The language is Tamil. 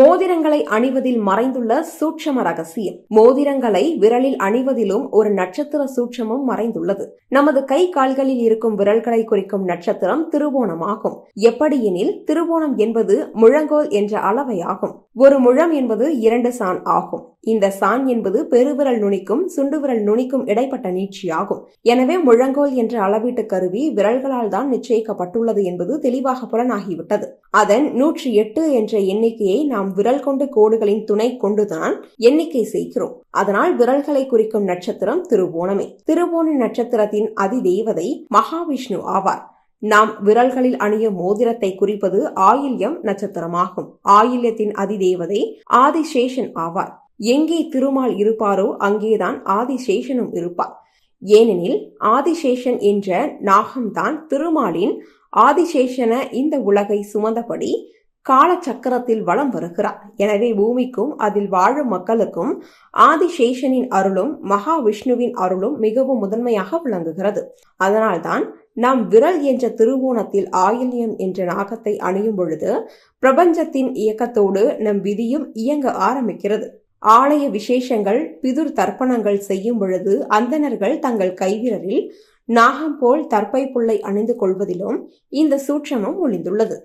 மோதிரங்களை அணிவதில் மறைந்துள்ள சூட்சம ரகசியம். மோதிரங்களை விரலில் அணிவதிலும் ஒரு நட்சத்திர சூட்சமும் மறைந்துள்ளது. நமது கை கால்களில் இருக்கும் விரல்களை குறிக்கும் நட்சத்திரம் திருவோணமாகும். எப்படியெனில் திருவோணம் என்பது முழங்கோல் என்ற அளவையாகும். ஒரு முழம் என்பது 2 சான் ஆகும். இந்த சான் என்பது பெருவிரல் நுனிக்கும் சுண்டு விரல் நுனிக்கும் இடைப்பட்ட நீட்சியாகும். எனவே முழங்கோல் என்ற அளவீட்டு கருவி விரல்களால் தான் நிச்சயிக்கப்பட்டுள்ளது என்பது தெளிவாக புலனாகிவிட்டது. அதன் 108 என்ற எண்ணிக்கையை நாம் விரல் கொண்டு கோடுகளின் துணை கொண்டுதான் எண்ணிக்கை செய்கிறோம். அதனால் விரல்களை குறிக்கும் நட்சத்திரம் திருவோணமே. திருவோண நட்சத்திரத்தின் அதிதேவதை மகாவிஷ்ணு ஆவார். நாம் விரல்களில் அணியும் மோதிரத்தை குறிப்பது ஆயில்யம் நட்சத்திரமாகும். ஆயில்யத்தின் அதிதேவதை ஆதிசேஷன் ஆவார். எங்கே திருமால் இருப்பாரோ அங்கேதான் ஆதிசேஷனும் இருப்பார். ஏனெனில் ஆதிசேஷன் என்ற நாகம்தான் திருமாலின் ஆதிசேஷன இந்த உலகை சுமந்தபடி கால சக்கரத்தில் வலம் வருகிறார். எனவே பூமிக்கும் அதில் வாழும் மக்களுக்கும் ஆதிசேஷனின் அருளும் மகாவிஷ்ணுவின் அருளும் மிகவும் முதன்மையாக விளங்குகிறது. அதனால்தான் நாம் விரல் என்ற திருவோணத்தில் ஆயில்யம் என்ற நாகத்தை அணியும் பொழுது பிரபஞ்சத்தின் இயக்கத்தோடு நம் விதியும் இயங்க ஆரம்பிக்கிறது. ஆலய விசேஷங்கள் பிதுர் தர்ப்பணங்கள் செய்யும் பொழுது அந்தணர்கள் தங்கள் கைவிரலில் நாகம் போல் தர்ப்பை புல்லை அணிந்து கொள்வதிலும் இந்த சூட்சமம் ஒளிந்துள்ளது.